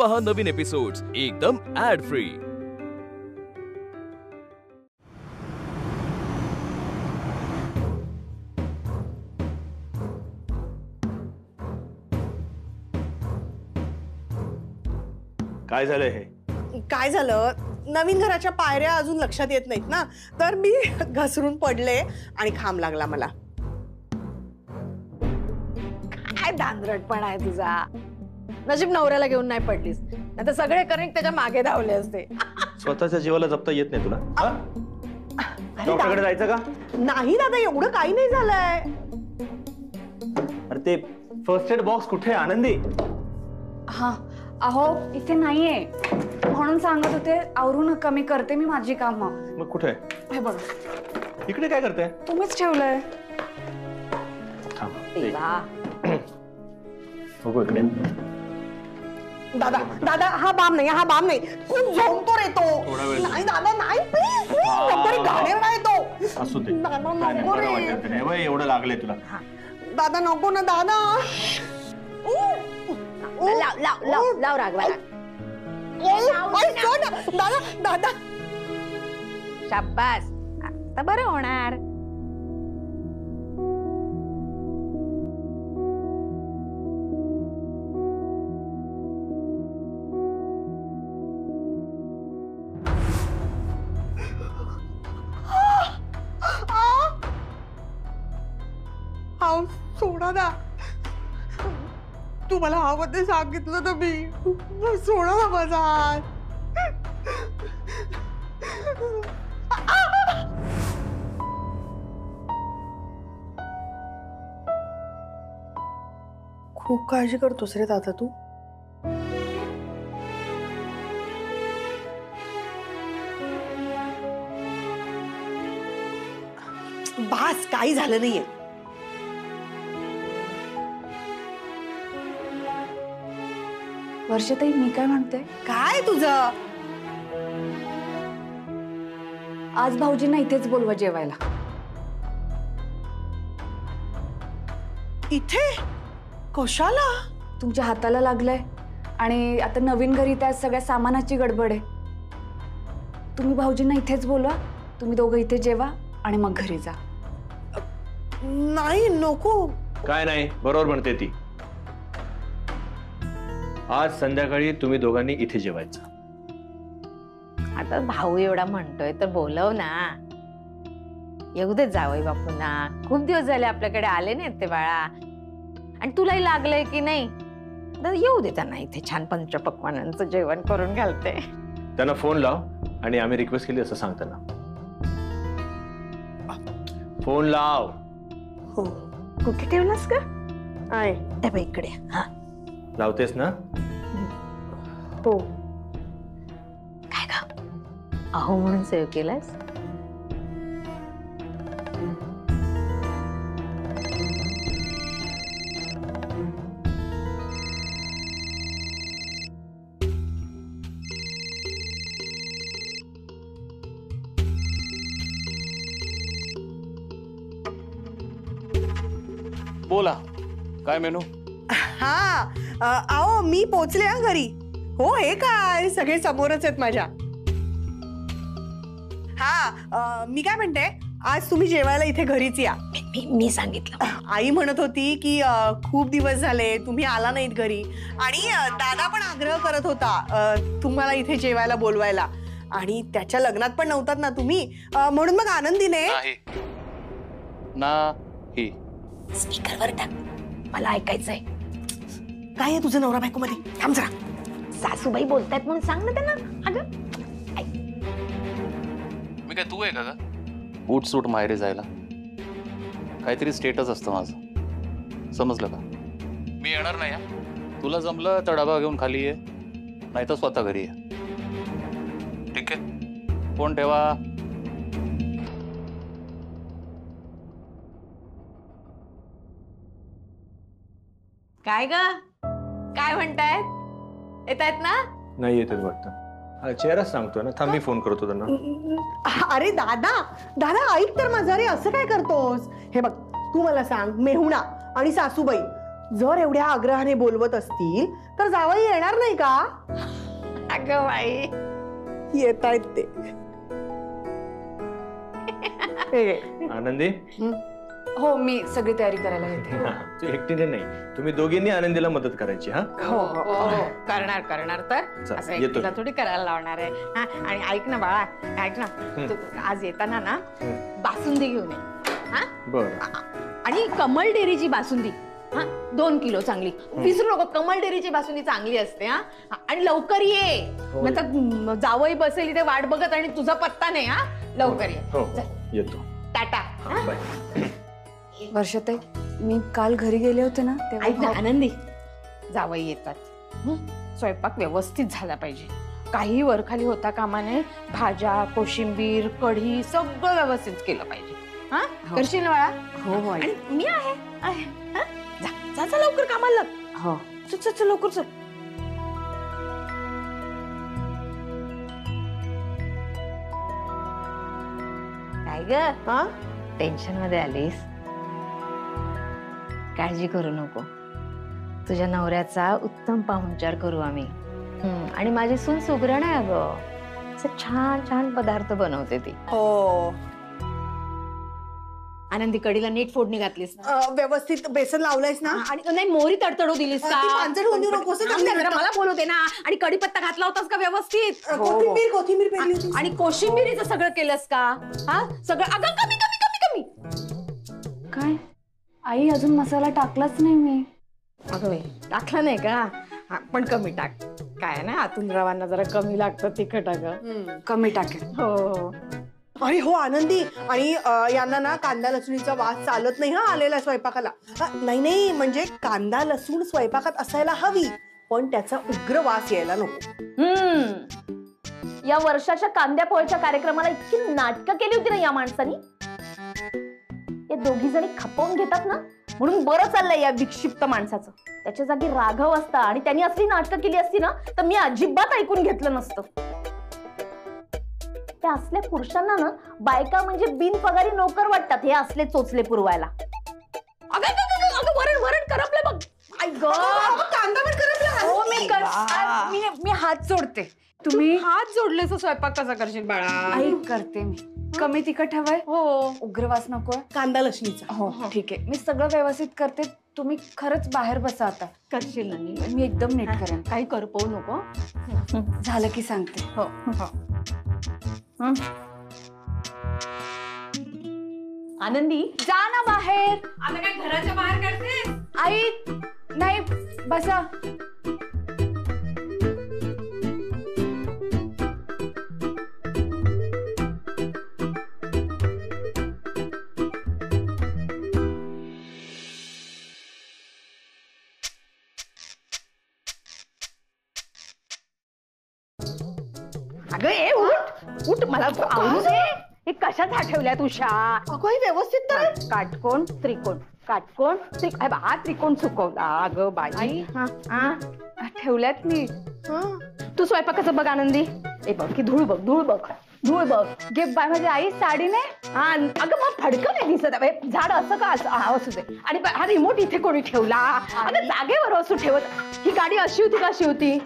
पहा नवीन एपिसोड्स एकदम add free. काय झालं हे? काय झालं, नवीन घराच्या पायऱ्या अजून लक्षात येत नाहीत ना, तर मी घसरून पडले आणि खांब लागला मला। काय धांदरटपणा आहे तुझा। नशीब नवऱ्याला घेऊन नाही पडलीस, नाहीतर सगळे करेक्ट त्याच्या मागे धावले असते। स्वतःच्या जीवाला जपता येत नाही तुला? डॉक्टरकडे जायचं का? नाही दादा, एवढं काही नाही झालंय। अरे ते फर्स्ट एड बॉक्स कुठे आहे आनंदी? हा अहो इथे नाहीये म्हणून सांगत होते, आवरू नका मी करते मी माझी कामं। मग कुठे आहे? हे बघ इकडे काय करते? तुम्हीच ठेवलंय। बघू इकडे। दादा दादा, हा बाम नाही, हा बाम नाही, खूप झोंबतो रे तो। नाही दादा नाही, प्लीज प्लीज, घाणेरडा आहे तो। असू दे, दादा नको रे। एवढं लागलंय तुला? दादा नको ना दादा। लाव लाव लाव लाव रागवायला। दादा दादा, शाबास, आता बरं होणार। सोडा ना, तू मला हवं ते सांगितलं तर मी सोडा ना माझा हात। खूप काळजी करतोस रे दादा तू। बास, काही झालं नाहीये। वर्षाताई मी काय म्हणते, काय तुझं? आज भाऊजींना इथेच बोलवा जेवायला। इथे कशाला? तुमच्या हाताला लागलंय आणि आता नवीन घरी त्या सगळ्या सामानाची गडबड आहे। तुम्ही भाऊजींना इथेच बोलवा, तुम्ही दोघं इथे जेवा आणि मग घरी जा। नाही नको। काय नाही, बरोबर म्हणते ती। आज संध्याकाळी तुम्ही दोघांनी इथे जेवायचं। आता भाऊ एवढा म्हणतोय तर बोलव ना, येऊ दे जावई बापूंना। खूप दिवस झाले आपल्याकडे आले नाहीत ते बाळा, आणि तुलाही लागलंय की नाही, तर येऊ दे त्यांना इथे। छान पंचपक्वानांचं जेवण करून घालते। त्यांना फोन लाव आणि आम्ही रिक्वेस्ट केली असं सांग त्यांना। फोन लाव। हो, कुठे ठेवलास का? आहे डबे इकडे। हा लावतेस ना? हो। काय का अहो म्हणून सेव्ह केलास? बोला, काय मेनू? हा आओ, मी पोचले हा घरी। हो, हे काय सगळे समोरच आहेत माझ्या। हा मी काय म्हणते, आज तुम्ही जेवायला इथे घरीच या। मी सांगितलं। आई म्हणत होती की खूप दिवस झाले तुम्ही आला नाहीत घरी, आणि दादा पण आग्रह करत होता तुम्हाला इथे जेवायला बोलवायला, आणि त्याच्या लग्नात पण नव्हतात ना तुम्ही, म्हणून मग आनंदीने नाही स्पीकरवर टाक, मला ऐकायचंय। काय आहे तुझं नवरा बायको मध्ये? थांब जरा, सासूबाई बोलतायत म्हणून सांग ना त्यांना। अगं मी काय तू आहे का? उठ सूट माहेरी जायला काहीतरी स्टेटस असतं माझं, समजलं का? मी येणार नाही हा। तुला जमलं तर डबा घेऊन खाली ये, नाही तर स्वतः घरी ये। ठीक आहे, फोन ठेवा। काय ग, काय म्हणतायत? येत आहेत ना? नाही येत वाटतं, चेहराच सांगतोय ना। थांब, मी फोन करतो त्यांना। अरे दादा दादा, ऐक तर माझा रे, असं काय करतोस? हे बघ, तू मला सांग, मेहुणा आणि सासूबाई जर एवढ्या आग्रहाने बोलवत असतील तर जावई येणार नाही का? अगं बाई, येतायत ते. आनंदी हो, मी सगळी तयारी करायला घेते. तू एकटीने नाही, तुम्ही दोघींनी आनंदीला मदत करायची. हा हो करणार करणार तर चल, असं येतो. एकटीला थोडी करायला लावणार आहे. हा, आणि ऐक ना बाळा, ऐक ना, तू आज येताना ना बासुंदी घेऊन ये. हा, बर. आणि कमल डेअरीची बासुंदी, हा 2 किलो चांगली. विसरू नको, कमल डेअरीची बासुंदी चांगली असते. हा, आणि लवकर ये, नंतर जावई बसेल इथे वाट बघत आणि तुझा पत्ता नाही. हा, लवकर ये. हो येतो. टाटा. हा, बाय. वर्षाताई, मी काल घरी गेले होते ना ऐक ना तेव्हा आनंदी, जावई येतात, स्वयंपाक व्यवस्थित झाला पाहिजे, काही वरखाली होता कामा नये. भाज्या, कोशिंबीर, कढी सगळं व्यवस्थित केलं पाहिजे. हा, करशील ना बाळा? हो हो आणि मी आहे. हा? जा जा लवकर कामाला लाग. हो. चल चल लवकर चल. काय ग, टेन्शन मध्ये आलीस? काळजी करू नको, तुझ्या नवऱ्याचा उत्तम पाहुणचार करू आम्ही. आणि माझी सून सुगरण आहे अगं, असं छान छान पदार्थ बनवते ती. हो, आनंदी कढीला नीट फोडणी घातलीस ना? व्यवस्थित बेसन लावलंयस ना? आणि नाही मोहरी तडतडू दिलीस का? ती पांचट होऊ देऊ नकोस हं, चांगली जरा घट्ट. मला बोलू दे ना. आणि कढीपत्ता घातला होतास का व्यवस्थित? कोथिंबीर पेरली होती. आणि कोशिंबिरीचं सगळं केलंस का? हा, सगळं अगं कमी कमी कमी कमी. काय आई, अजून मसाला टाकलाच नाही मी. अगं बाई, टाकला नाही का? हा, पण कमी टाक. काय ना, आतून रवांना जरा कमी लागतं तिखट अगं. कमी टाकेल. हो. अरे हो आनंदी, आणि यांना ना कांदा लसूणीचा वास चालत नाही हा आलेला स्वयंपाकाला. नाही नाही, म्हणजे कांदा लसूण स्वयंपाकात असायला हवी, पण त्याचा उग्र वास यायला नको. या वर्षाच्या कांद्या पोळ्याच्या कार्यक्रमाला इतकी नाटकं केली होती ना या माणसानी. या दोघी जणी खपवून घेतात ना, म्हणून बरं चाललंय या विक्षिप्त माणसाचं. त्याच्या जागी राघव असता आणि त्यांनी असली नाटकं केली असती ना, तर मी अजिबात ऐकून घेतलं नसतं. त्या असल्या पुरुषांना ना बायका म्हणजे बिनपगारी नोकर वाटतात, हे असले चोचले पुरवायला. अगं वरण वरण करपलं बघ. आई गं, कांदा पण हो, मी हात जोडते. तुम्ही हात जोडलेस स्वयंपाक कसा करशील बाळा? आई, करते मी. कमी तिखट हवंय? हो. उग्रवास नकोय? कांदा लसणीचा. हो ठीक आहे, मी सगळं व्यवस्थित करते. तुम्ही खरंच बाहेर बसा आता. करशील ना? मी एकदम नीट करेन. काही करपवू नको. झालं की सांगते. हो हो. आनंदी, जा ना बाहेर. आता काय घराच्या बाहेर करते? आई नाही, बसा. अगं ए उठ उठ, मला आवडू दे. हे कशात ठेवल्यात उषा? अगं ही व्यवस्थित तर. काटकोण त्रिकोण, काटकोण त्रिकोण. हा त्रिकोण चुकवला अगं बाई. ठेवल्यात मी. तू स्वयंपाकाचं बघ आनंदी. ए बघ की धूळ बघ, धूळ बघ, धूळ बघ. गे बाय, माझी आई साडीने. हा अगं मग फडकं नाही दिसत. झाड असं का असू दे. आणि हा रिमोट इथे कोणी ठेवला? अगं जागेवर असू ठेवत. ही गाडी अशी होती का अशी होती?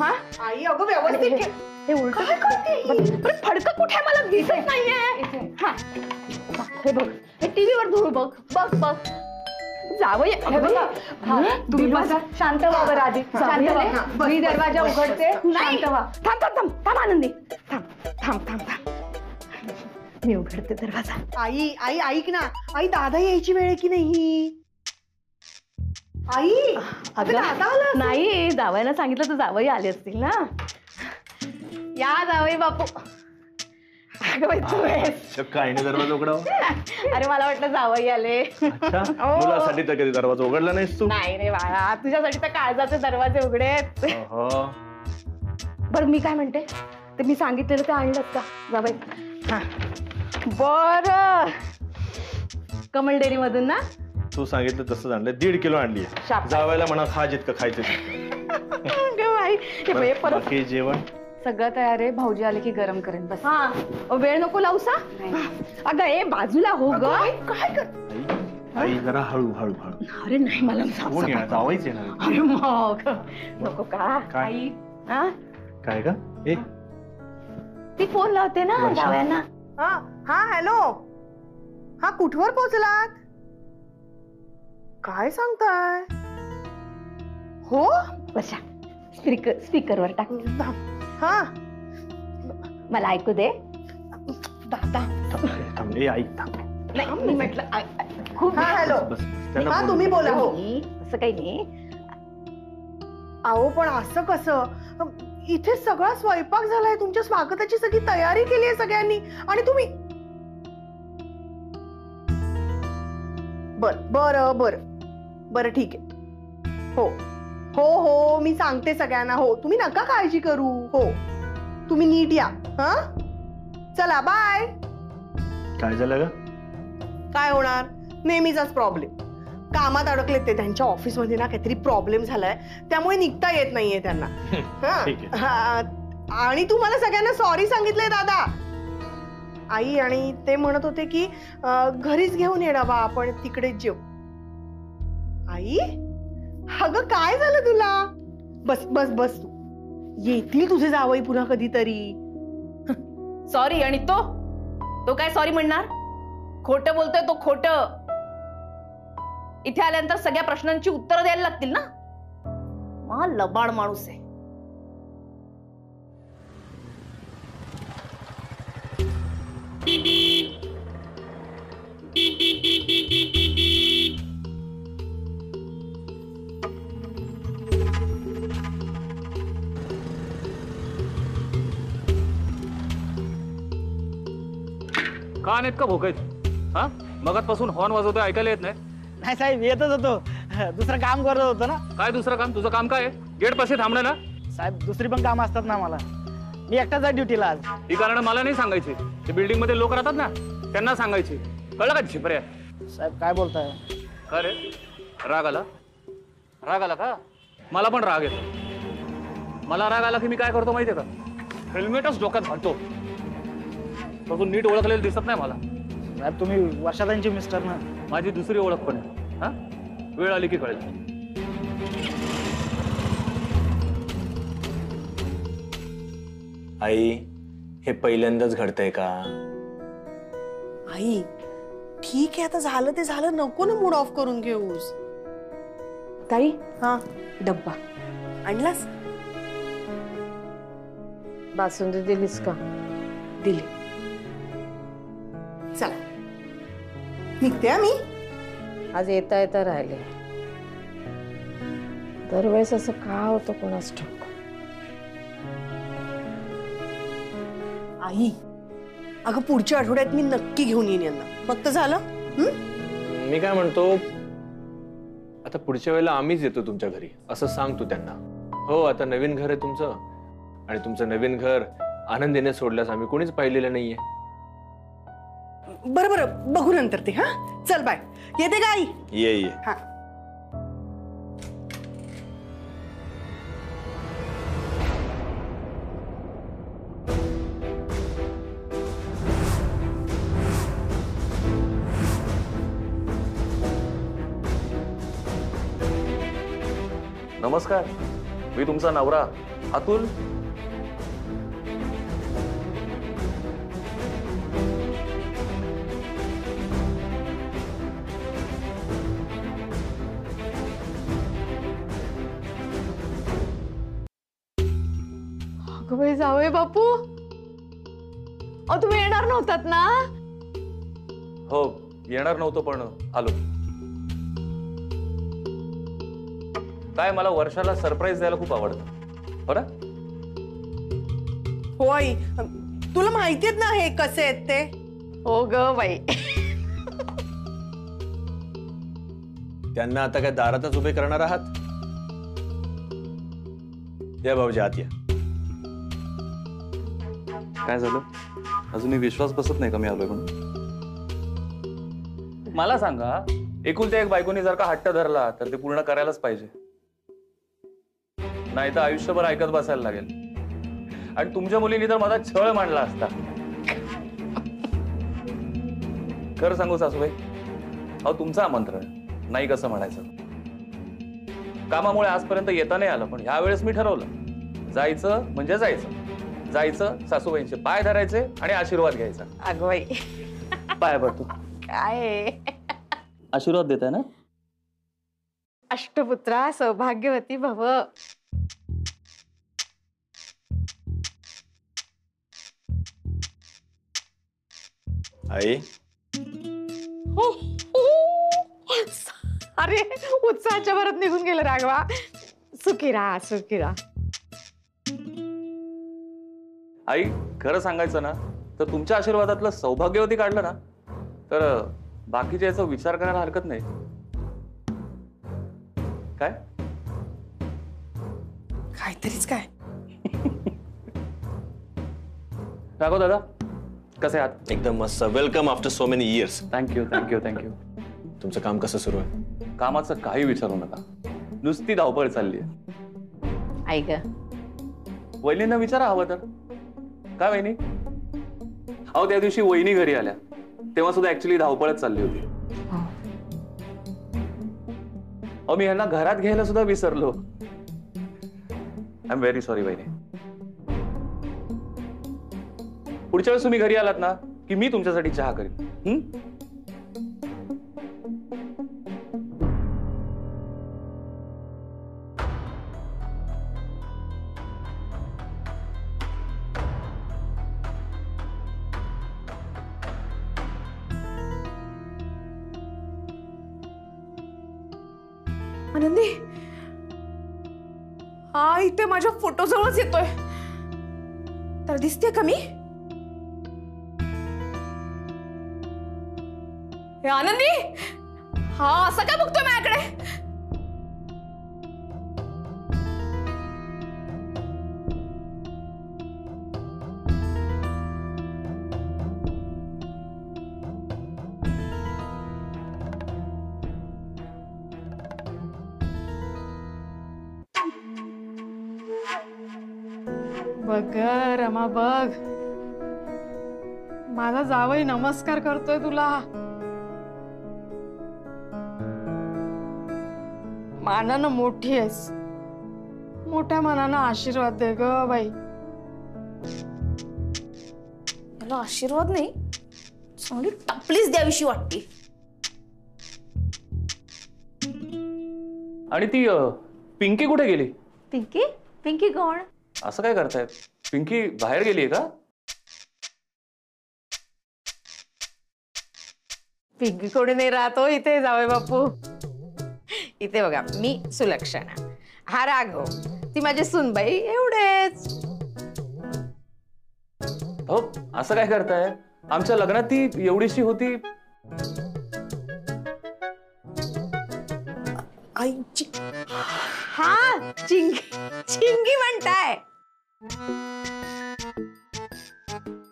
हा आई अगं व्यवस्थित. हे उलट फडकं कुठे मला दिसत नाहीये. हा हे बघ, हे टीव्हीवर धूळ बघ, बघ बघ. जावई तुम्ही बसा. शांत व्हा बरं आधी. शांत व्हा. मी दरवाजा उघडते. नाही. शांत व्हा. थांब थांब थांब थांब आनंदी. थांब थांब थांब थांब. मी उघडते दरवाजा. आई आई ऐक ना, आई दादा यायची वेळ आहे की नाही? आई अगं दादा आला. नाही, जावयाला सांगितलं तर जावई आले असतील ना. या जावई बापू. अगं बाई तू आहेस. काय नाही, दरवाजा उघडाव. अरे मला वाटलं जावई आले. अच्छा, मुलासाठी तर कधी दरवाजा उघडला नाहीस तू? नाही रे बाळा, तुझ्यासाठी तर काळजाचे दरवाजे उघडेत. बरं मी काय म्हणते, ते मी सांगितलेलं ते आणलंच का जावई? हा बर, कमल डेअरी मधून ना? तू सांगितलं तसं आणलं. 1.5 किलो आणली. जावायला म्हणा खा जितकं खायचं तितकं. बाकी जेवण सगळं तयार आहे. भाऊजी आले की गरम करेन. बस. हा वेळ नको लावसा. अगं ए बाजूला हो ग. काय कर? आई जरा हळू हळू हळू. अरे नाही मला कोण येणार? जावईच येणार आहे. अरे मग नको का काय? आई हा काय का? ए ती फोन लावते ना वर्षा. जावयांना. हा हा हॅलो. हा कुठवर पोहोचलात? काय सांगताय? हो वर्षा स्पीकरवर टाक हा मला ऐकू दे. दादा थांब. ए आई थांब. नाही मी म्हटलं खूप हा हॅलो. बस त्यांना हा बोलू तुम्ही दे. बोला. हो असं काही नाही. अहो पण असं कसं? इथे सगळा स्वयंपाक झालाय, तुमच्या स्वागताची सगळी तयारी केली आहे सगळ्यांनी आणि तुम्ही बर बर बर बर ठीक आहे. हो हो हो मी सांगते सगळ्यांना. हो तुम्ही नका काळजी करू. हो तुम्ही नीट या. हा चला बाय. काय झालं ग? काय होणार? नेहमीचाच प्रॉब्लेम. कामात अडकलेत ते. त्यांच्या ऑफिस मध्ये ना काहीतरी प्रॉब्लेम झालाय, त्यामुळे निघता येत नाहीये त्यांना. ठीक आहे. हा, आणि तुम्हाला सगळ्यांना सॉरी सांगितलंय दादा. आई आणि ते म्हणत होते की घरीच घेऊन ये डबा, आपण तिकडेच जेव. आई अगं काय झालं तुला? बस बस बस तू. येतील तुझे जावई पुन्हा कधीतरी. सॉरी. आणि तो काय सॉरी म्हणणार? खोटं बोलतोय तो. खोटं. इथे आल्यानंतर सगळ्या प्रश्नांची उत्तरं द्यायला लागतील ना. हा लबाड माणूस आहे. का नाहीत का भोकायत? हा मगातपासून हॉर्न वाजवतोय, ऐकायला येत नाही? नाही साहेब येतच होतो. दुसरं काम करत होतो ना. काय दुसरं काम? तुझं काम काय आहे? गेट पाशी थांबणं ना? साहेब दुसरी पण काम असतात ना मला. मी एकटाच आहे ड्युटीला आज. ही कारण मला नाही सांगायची. ते बिल्डिंग मध्ये लोक राहतात ना, त्यांना सांगायची. कळलं का छिपऱ्या? साहेब काय बोलताय? का रे? राग आला? राग आला का? मला पण राग येतो. मला राग आला की मी काय करतो माहितीये का? हेल्मेटच डोक्यात घालतो. तो नीट ओळखलेलं दिसत नाही मला. साहेब तुम्ही वर्षातांचे मिस्टर ना. माझी दुसरी ओळख पण आहे. हा वेळ आली की कळेल. आई हे पहिल्यांदाच घडतंय का? आई ठीक आहे, आता झालं ते झालं. नको ना मूड ऑफ करून घेऊस. ताई हा डब्बा आणलास? बासुंदी दिलीस का? दिली. चला निघते हा मी. आज येता येता राहिले. दरवेळेस असं का होतं कोणास ठाऊक. आई अगं पुढच्या आठवड्यात मी नक्की घेऊन येईन यांना. फक्त झालं. मी काय म्हणतो, आता पुढच्या वेळेला आम्हीच येतो तुमच्या घरी असं सांग तू त्यांना. हो आता नवीन घर आहे तुमचं, आणि तुमचं नवीन घर आनंदीने सोडल्यास आम्ही कोणीच पाहिलेलं नाहीये. बरं बरं बघू नंतर ते. हा चल बाय. येते का आई? ये ये. हा नमस्कार, मी तुमचा नवरा अतुल. अगं बाई जावई बापू, तुम्ही येणार नव्हतात ना? हो येणार नव्हतो पण आलो. काय मला वर्षाला सरप्राईज द्यायला खूप आवडतं. हो ना? हो आई, तुला माहिती आहेत ना हे कसे आहेत ते. हो ग बाई. त्यांना आता काय दारातच उभे करणार आहात? या भाऊजी आत या. काय झालं? अजूनही विश्वास बसत नाही का मी आलोय म्हणून? मला सांगा, एकुलत्या एक बायकोनी जर का हट्ट धरला तर ते पूर्ण करायलाच पाहिजे, नाही तर आयुष्यभर ऐकत बसायला लागेल. आणि तुमच्या मुलींनी तर माझा छळ मांडला असता. खरं सांगू सासूबाई, अहो तुमचं आमंत्रण, नाही कसं म्हणायचं. कामामुळे आजपर्यंत येता नाही आलं, पण ह्या वेळेस मी ठरवलं, जायचं म्हणजे जायचं. जायचं, सासूबाईंचे पाय धरायचे आणि आशीर्वाद घ्यायचा. अगवाई पाय पडतो. काय आशीर्वाद देताय ना? अष्टपुत्रा सौभाग्यवती भव. आई अरे उत्साहाच्या भरात निघून गेलं राघवा. सुखी राहा, सुखी राहा. आई खरं सांगायचं ना तर तुमच्या आशीर्वादातलं सौभाग्यवती काढलं ना तर बाकीच्या याचा विचार करायला हरकत नाही. काय काहीतरीच काय. राघव दादा कसे आहात? एकदम मस्त. Welcome after so many years. Thank you thank you thank you. तुमचं काम कसं सुरू आहे? कामाचं काही विचारू नका, नुसती धावपळ चालली आहे. ऐक वहिनींना विचारा हवं तर. काय वहिनी? अहो त्या दिवशी वहिनी घरी आल्या तेव्हा सुद्धा ऍक्च्युली धावपळच चालली होती. अहो मी यांना घरात घ्यायला सुद्धा विसरलो. आय एम व्हेरी सॉरी वहिनी. पुढच्या वेळेस तुम्ही घरी आलात ना की मी तुमच्यासाठी चहा करीन. आनंदी, हा इथे माझ्या फोटो जवळच येतोय, तर दिसते का मी? हे आनंदी, हा असं काय बघतोय माझ्याकडे? बघ रमा बघ, माझा जावई नमस्कार करतोय तुला. मानानं मोठी आहेस, मोठ्या मनानं आशीर्वाद दे ग बाई. त्याला आशीर्वाद नाही, चांगली टपलीच द्यावीशी वाटते. आणि ती पिंकी कुठे गेली? पिंकी? पिंकी कोण? असं काय करतायत? पिंकी बाहेर गेलीये का? पिंकी कोणी नाही राहतो इथे जावई बापू. इथे बघा, मी सुलक्षणा, हा राघव, ती माझी सुनबाई, एवढेच. हो असं काय करताय? आमच्या लग्नात ती एवढीशी होती. आईची हा चिंगी, चिंगी म्हणताय?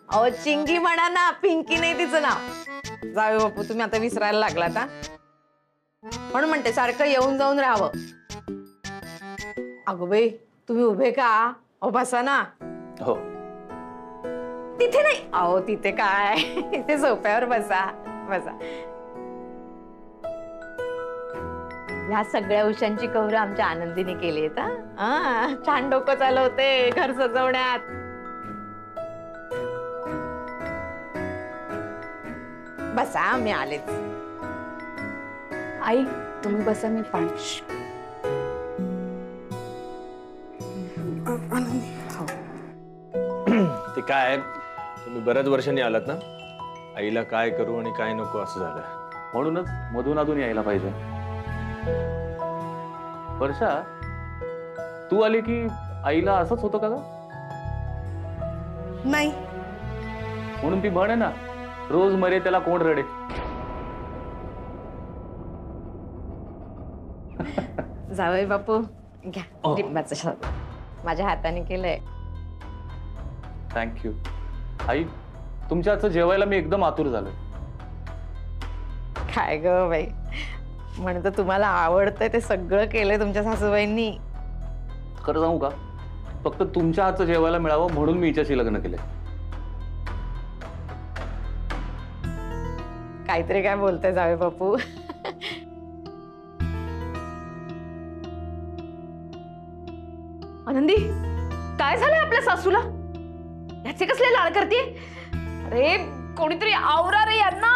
अहो चिंगी म्हणा ना, पिंकी नाही तिचं नाव. जावे बापू तुम्ही आता विसरायला लागलात हा. म्हणून म्हणते सारखं येऊन जाऊन राहावं. अगो बाई तुम्ही उभे का? अहो बसा ना. हो तिथे नाही, अहो तिथे काय, इथे सोफ्यावर बसा बसा. ह्या सगळ्या उशांची कौर आमच्या आनंदीने केली आहेत. हा छान डोकं चालवते घर सजवण्यात. बसा मी आलेच. आई तुम्ही बसा, मी पाणी. आनंदी, ते काय, तुम्ही बऱ्याच वर्षांनी आलात ना, आईला काय करू आणि काय नको असं झालं. म्हणूनच मधून अधून यायला पाहिजे. वर्षा तू आली की आईला असंच होतं का ग? नाही. म्हणून ती म्हण आहे ना, रोज मरे त्याला कोण रडे. जावई बापू घ्या लिंबाचं शरबत, माझ्या हाताने केलंय. थँक्यू आई. तुमच्या हातचं जेवायला मी एकदम आतुर झालोय. काय ग बाई, म्हणतं तुम्हाला आवडतंय ते सगळं केलंय तुमच्या सासूबाईंनी. खरं सांगू का, फक्त तुमच्या हातचं जेवायला मिळावं म्हणून मी हिच्याशी लग्न केलंय. काहीतरी काय बोलतोय जावे बापू. आनंदी, काय झालंय आपल्या सासूला? याचे कसले लाड करते? अरे कोणीतरी आवरा रे यांना.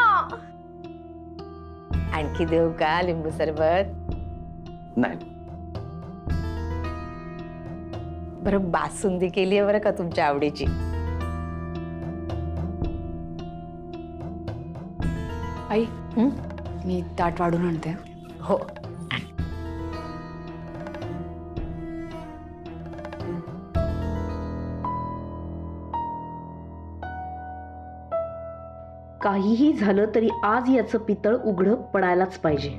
आणखी देऊ का लिंबू सरबत? नाही. बरं बासुंदी केली आहे बरं का तुमच्या आवडीची. आई मी ताट वाढून आणते. हो. काहीही झालं तरी आज याचं पितळ उघडं पडायलाच पाहिजे.